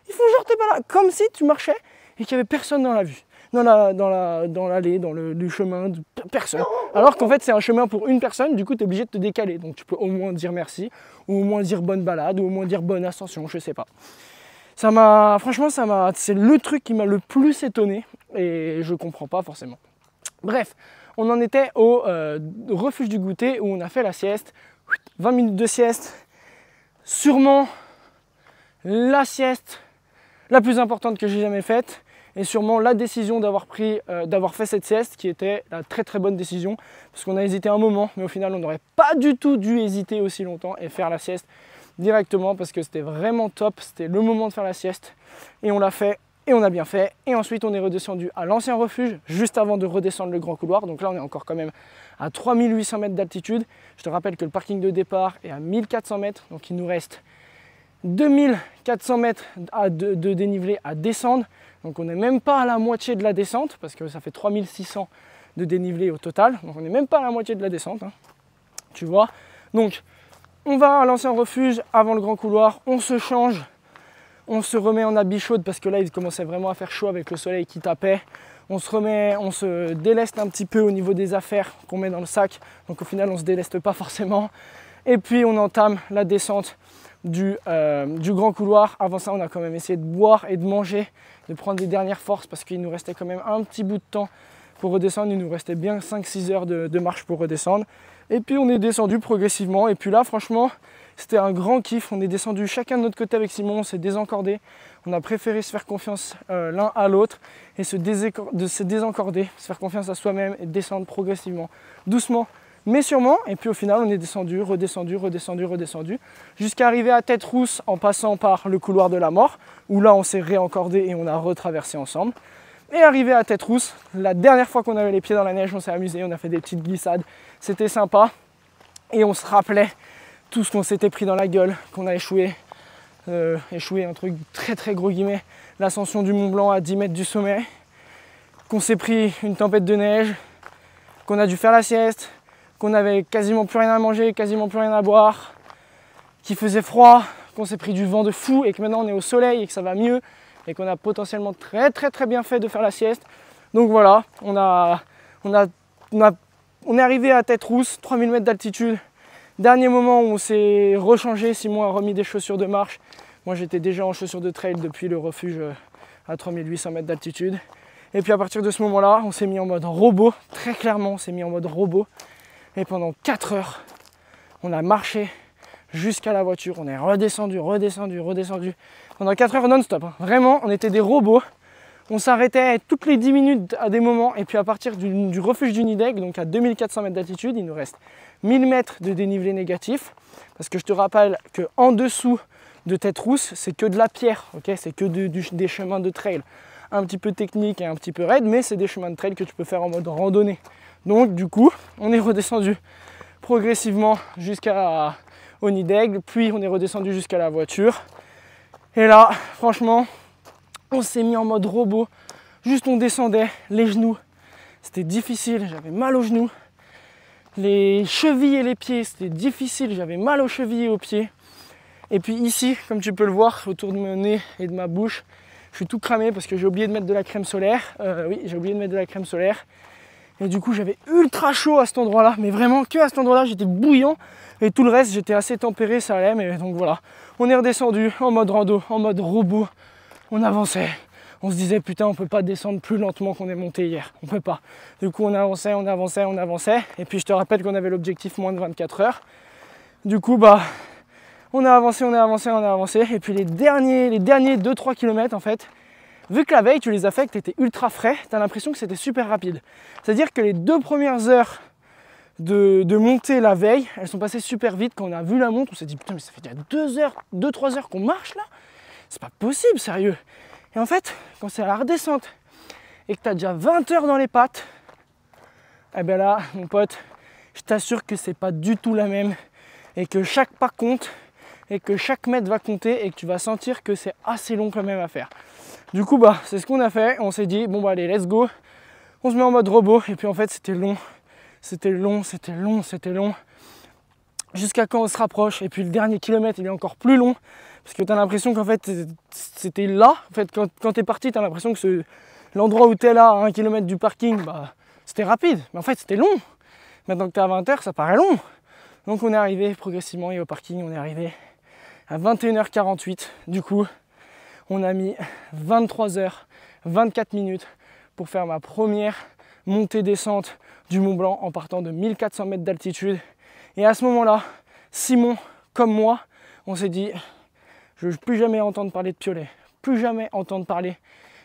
Ils font genre t'es pas là, comme si tu marchais et qu'il n'y avait personne dans la vue, dans l'allée, dans le chemin, personne. Alors qu'en fait, c'est un chemin pour une personne, du coup, tu es obligé de te décaler. Donc tu peux au moins dire merci, ou au moins dire bonne balade, ou au moins dire bonne ascension, je sais pas. Franchement, c'est le truc qui m'a le plus étonné et je comprends pas forcément. Bref, on en était au refuge du goûter où on a fait la sieste, 20 minutes de sieste, sûrement la sieste la plus importante que j'ai jamais faite et sûrement la décision d'avoir fait cette sieste qui était la très très bonne décision parce qu'on a hésité un moment mais au final on n'aurait pas du tout dû hésiter aussi longtemps et faire la sieste directement parce que c'était vraiment top, c'était le moment de faire la sieste et on l'a fait. Et on a bien fait. Et ensuite, on est redescendu à l'ancien refuge, juste avant de redescendre le grand couloir. Donc là, on est encore quand même à 3800 mètres d'altitude. Je te rappelle que le parking de départ est à 1400 mètres. Donc il nous reste 2400 mètres de dénivelé à descendre. Donc on n'est même pas à la moitié de la descente, parce que ça fait 3600 de dénivelé au total. Donc on n'est même pas à la moitié de la descente. Hein. Tu vois. Donc on va à l'ancien refuge avant le grand couloir. On se change. On se remet en habit chaud parce que là il commençait vraiment à faire chaud avec le soleil qui tapait. On se déleste un petit peu au niveau des affaires qu'on met dans le sac. Donc au final on ne se déleste pas forcément. Et puis on entame la descente du grand couloir. Avant ça on a quand même essayé de boire et de manger, de prendre des dernières forces parce qu'il nous restait quand même un petit bout de temps pour redescendre. Il nous restait bien 5-6 heures de marche pour redescendre. Et puis on est descendu progressivement. Et puis là franchement... C'était un grand kiff, on est descendu chacun de notre côté avec Simon, on s'est désencordé. On a préféré se faire confiance l'un à l'autre et se désencorder, se faire confiance à soi-même et descendre progressivement, doucement mais sûrement. Et puis au final, on est descendu, redescendu, redescendu, redescendu, jusqu'à arriver à Tête Rousse en passant par le couloir de la mort, où là on s'est réencordé et on a retraversé ensemble. Et arrivé à Tête Rousse, la dernière fois qu'on avait les pieds dans la neige, on s'est amusé, on a fait des petites glissades, c'était sympa. Et on se rappelait tout ce qu'on s'était pris dans la gueule, qu'on a échoué, un truc très très gros guillemets, l'ascension du Mont Blanc à 10 mètres du sommet, qu'on s'est pris une tempête de neige, qu'on a dû faire la sieste, qu'on avait quasiment plus rien à manger, quasiment plus rien à boire, qu'il faisait froid, qu'on s'est pris du vent de fou et que maintenant on est au soleil et que ça va mieux et qu'on a potentiellement très très très bien fait de faire la sieste. Donc voilà, on est arrivé à Tête Rousse, 3000 mètres d'altitude. Dernier moment où on s'est rechangé, Simon a remis des chaussures de marche. Moi j'étais déjà en chaussures de trail depuis le refuge à 3800 mètres d'altitude. Et puis à partir de ce moment-là, on s'est mis en mode robot, très clairement on s'est mis en mode robot. Et pendant 4 heures, on a marché jusqu'à la voiture, on est redescendu. Pendant 4 heures non-stop, hein. Vraiment, on était des robots. On s'arrêtait toutes les 10 minutes à des moments. Et puis à partir du refuge du Nidec, donc à 2400 mètres d'altitude, il nous reste 1000 mètres de dénivelé négatif. Parce que je te rappelle qu'en dessous de Tête Rousse, c'est que de la pierre, okay, c'est que des chemins de trail. Un petit peu technique et un petit peu raide, mais c'est des chemins de trail que tu peux faire en mode randonnée. Donc du coup, on est redescendu progressivement jusqu'au nid d'aigle, puis on est redescendu jusqu'à la voiture. Et là, franchement, on s'est mis en mode robot. Juste on descendait, les genoux, c'était difficile, j'avais mal aux genoux. Les chevilles et les pieds, c'était difficile, j'avais mal aux chevilles et aux pieds. Et puis ici, comme tu peux le voir, autour de mon nez et de ma bouche, Je suis tout cramé parce que j'ai oublié de mettre de la crème solaire. Oui, j'ai oublié de mettre de la crème solaire. Et du coup, j'avais ultra chaud à cet endroit-là. Mais vraiment, que à cet endroit-là, j'étais bouillant. Et tout le reste, j'étais assez tempéré, ça allait. Mais donc voilà, on est redescendu en mode rando, en mode robot. On avançait. On se disait, putain, on peut pas descendre plus lentement qu'on est monté hier. On peut pas. Du coup, on avançait, on avançait, on avançait. Et puis, je te rappelle qu'on avait l'objectif moins de 24 heures. Du coup, bah, on a avancé, on a avancé, on a avancé. Et puis, les derniers 2-3 km, en fait, vu que la veille, tu les as fait, que tu étais ultra frais, tu as l'impression que c'était super rapide. C'est-à-dire que les 2 premières heures de montée la veille, elles sont passées super vite. Quand on a vu la monte, on s'est dit, putain, mais ça fait déjà 2-3 heures qu'on marche là. C'est pas possible, sérieux. Et en fait, quand c'est à la redescente et que tu as déjà 20 heures dans les pattes, eh ben là, mon pote, je t'assure que c'est pas du tout la même et que chaque pas compte et que chaque mètre va compter et que tu vas sentir que c'est assez long quand même à faire. Du coup, bah, c'est ce qu'on a fait. On s'est dit, bon, bah, allez, let's go. On se met en mode robot. Et puis, en fait, c'était long. C'était long, c'était long, c'était long. Jusqu'à quand on se rapproche. Et puis, le dernier kilomètre, il est encore plus long. Parce que tu as l'impression qu'en fait, c'était là. En fait, quand tu es parti, tu as l'impression que l'endroit où tu es là, à 1 km du parking, bah, c'était rapide. Mais en fait, c'était long. Maintenant que tu es à 20 h, ça paraît long. Donc, on est arrivé progressivement. Et au parking, on est arrivé à 21h48. Du coup, on a mis 23 h 24 minutes pour faire ma première montée-descente du Mont Blanc en partant de 1400 mètres d'altitude. Et à ce moment-là, Simon, comme moi, on s'est dit, je ne veux plus jamais entendre parler de piolet, plus jamais entendre parler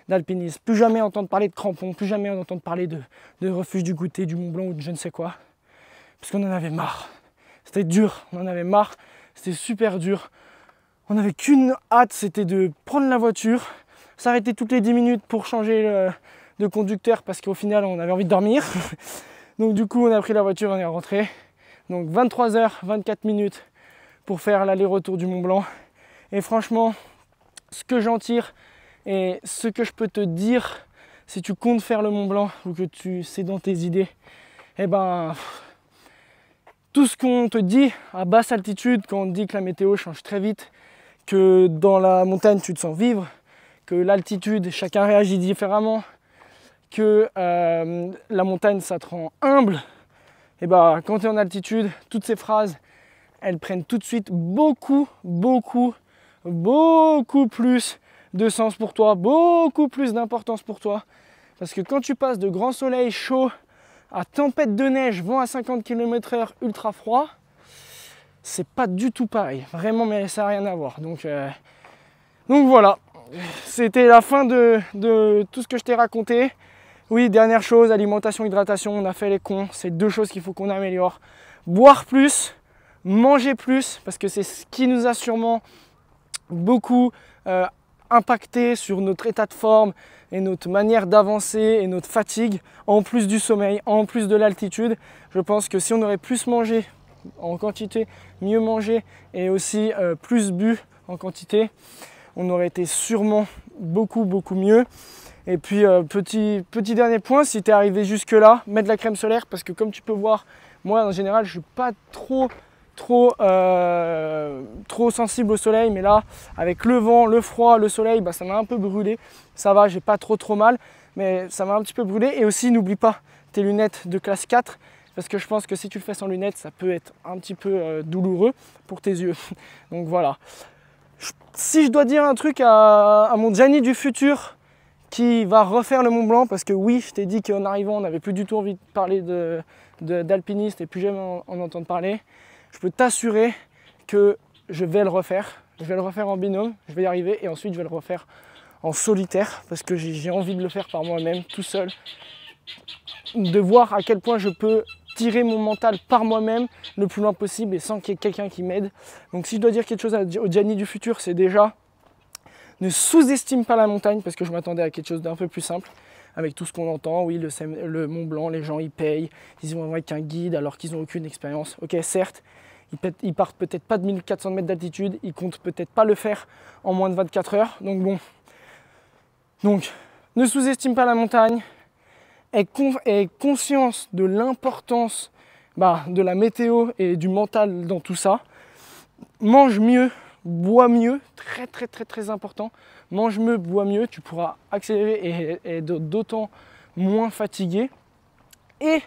d'alpinisme, plus jamais entendre parler de crampons, plus jamais entendre parler de refuge du goûter, du Mont Blanc ou de je ne sais quoi. Parce qu'on en avait marre. C'était dur, on en avait marre, c'était super dur. On n'avait qu'une hâte, c'était de prendre la voiture, s'arrêter toutes les 10 minutes pour changer de conducteur parce qu'au final on avait envie de dormir. Donc du coup on a pris la voiture, on est rentré. Donc 23 h 24 minutes pour faire l'aller-retour du Mont Blanc. Et franchement, ce que j'en tire et ce que je peux te dire, si tu comptes faire le Mont Blanc ou que c'est dans tes idées, eh ben, tout ce qu'on te dit à basse altitude, quand on te dit que la météo change très vite, que dans la montagne tu te sens vivre, que l'altitude, chacun réagit différemment, que la montagne ça te rend humble, et bah quand tu es en altitude, toutes ces phrases, elles prennent tout de suite beaucoup plus de sens pour toi, beaucoup plus d'importance pour toi. Parce que quand tu passes de grand soleil chaud à tempête de neige, vent à 50 km/h ultra froid, c'est pas du tout pareil, vraiment, mais ça n'a rien à voir. Donc voilà, c'était la fin de tout ce que je t'ai raconté. Oui, dernière chose, alimentation, hydratation, on a fait les cons, c'est 2 choses qu'il faut qu'on améliore. Boire plus, manger plus, parce que c'est ce qui nous a sûrement beaucoup impacté sur notre état de forme et notre manière d'avancer et notre fatigue, en plus du sommeil, en plus de l'altitude. Je pense que si on aurait plus mangé en quantité, mieux mangé et aussi plus bu en quantité, on aurait été sûrement beaucoup mieux. Et puis petit dernier point, si tu es arrivé jusque là, mets de la crème solaire parce que comme tu peux voir, moi en général je suis pas trop sensible au soleil, mais là avec le vent, le froid, le soleil, bah, ça m'a un peu brûlé. Ça va, j'ai pas trop mal, mais ça m'a un petit peu brûlé. Et aussi n'oublie pas tes lunettes de classe 4, parce que je pense que si tu le fais sans lunettes, ça peut être un petit peu douloureux pour tes yeux. Donc voilà. Si je dois dire un truc à mon Gianni du futur qui va refaire le Mont Blanc, parce que oui, je t'ai dit qu'en arrivant, on n'avait plus du tout envie de parler d'alpiniste et plus jamais en entendre parler, je peux t'assurer que je vais le refaire. Je vais le refaire en binôme, je vais y arriver et ensuite je vais le refaire en solitaire parce que j'ai envie de le faire par moi-même, tout seul. De voir à quel point je peux tirer mon mental par moi-même le plus loin possible et sans qu'il y ait quelqu'un qui m'aide. Donc si je dois dire quelque chose au Gianni du futur, c'est déjà ne sous-estime pas la montagne parce que je m'attendais à quelque chose d'un peu plus simple avec tout ce qu'on entend. Oui, le Mont Blanc, les gens ils payent, ils vont avec un guide alors qu'ils n'ont aucune expérience. Ok, certes, ils partent peut-être pas de 1400 mètres d'altitude, ils comptent peut-être pas le faire en moins de 24 heures. Donc bon, ne sous-estime pas la montagne, aie conscience de l'importance de la météo et du mental dans tout ça. Mange mieux, bois mieux, très important. Mange mieux, bois mieux, tu pourras accélérer et d'autant moins fatigué. Et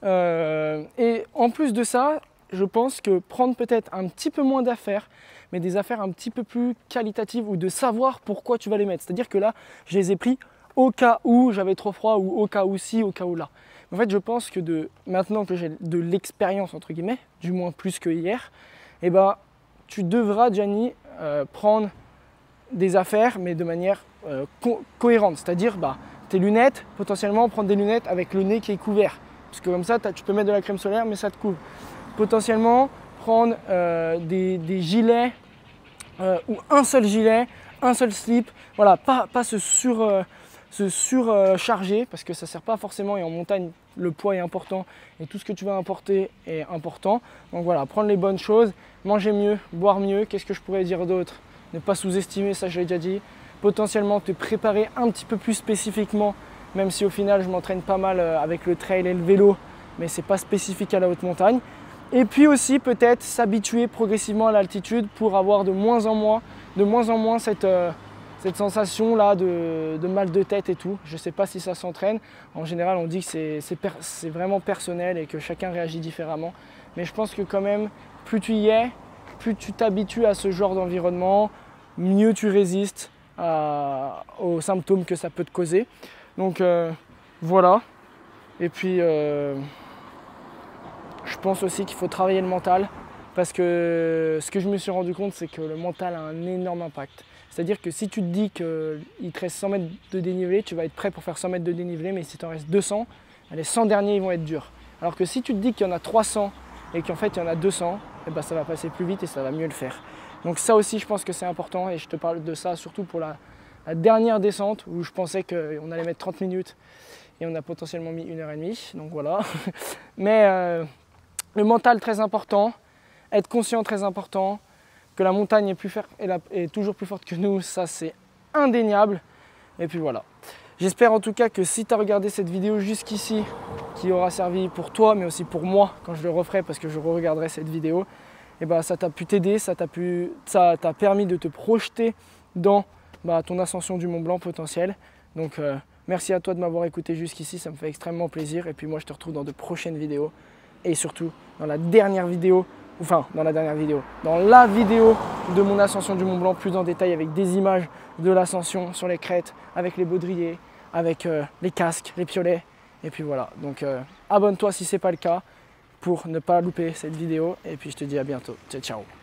en plus de ça, je pense que prendre peut-être un petit peu moins d'affaires, mais des affaires un petit peu plus qualitatives ou de savoir pourquoi tu vas les mettre. C'est-à-dire que là, je les ai pris au cas où j'avais trop froid ou au cas où ci, au cas où là. En fait, je pense que maintenant que j'ai de l'expérience, entre guillemets, du moins plus que hier, eh ben, tu devras, Gianni, prendre des affaires, mais de manière cohérente. C'est-à-dire, tes lunettes, potentiellement prendre des lunettes avec le nez qui est couvert. Parce que comme ça, tu peux mettre de la crème solaire, mais ça te couvre. Potentiellement, prendre des gilets ou un seul gilet, un seul slip. Voilà, pas se surcharger parce que ça ne sert pas forcément. Et en montagne, le poids est important et tout ce que tu vas importer est important. Donc voilà, prendre les bonnes choses, manger mieux, boire mieux. Qu'est-ce que je pourrais dire d'autre? Ne pas sous-estimer, ça je l'ai déjà dit. Potentiellement te préparer un petit peu plus spécifiquement, même si au final je m'entraîne pas mal avec le trail et le vélo, mais c'est pas spécifique à la haute montagne. Et puis aussi peut-être s'habituer progressivement à l'altitude pour avoir de moins en moins cette sensation là de mal de tête et tout. Je ne sais pas si ça s'entraîne. En général on dit que c'est vraiment personnel et que chacun réagit différemment. Mais je pense que quand même plus tu y es, plus tu t'habitues à ce genre d'environnement, mieux tu résistes aux symptômes que ça peut te causer. Donc voilà. Et puis je pense aussi qu'il faut travailler le mental parce que ce que je me suis rendu compte, c'est que le mental a un énorme impact. C'est-à-dire que si tu te dis qu'il te reste 100 mètres de dénivelé, tu vas être prêt pour faire 100 mètres de dénivelé, mais si tu en restes 200, les 100 derniers ils vont être durs. Alors que si tu te dis qu'il y en a 300 et qu'en fait il y en a 200, eh ben, ça va passer plus vite et ça va mieux le faire. Donc ça aussi je pense que c'est important et je te parle de ça surtout pour la dernière descente où je pensais qu'on allait mettre 30 minutes et on a potentiellement mis 1h30, donc voilà. Mais le mental très important, être conscient très important, que la montagne est toujours plus forte que nous, ça c'est indéniable. Et puis voilà. J'espère en tout cas que si tu as regardé cette vidéo jusqu'ici, qui aura servi pour toi, mais aussi pour moi quand je le referai parce que je re-regarderai cette vidéo, et ben, ça t'a pu t'aider, ça t'a permis de te projeter dans ton ascension du Mont Blanc potentiel. Donc merci à toi de m'avoir écouté jusqu'ici, ça me fait extrêmement plaisir. Et puis moi je te retrouve dans de prochaines vidéos. Et surtout dans la dernière vidéo, dans la vidéo de mon ascension du Mont Blanc plus en détail avec des images de l'ascension sur les crêtes, avec les baudriers, avec les casques, les piolets. Et puis voilà, donc abonne-toi si ce n'est pas le cas pour ne pas louper cette vidéo. Et puis je te dis à bientôt. Ciao, ciao.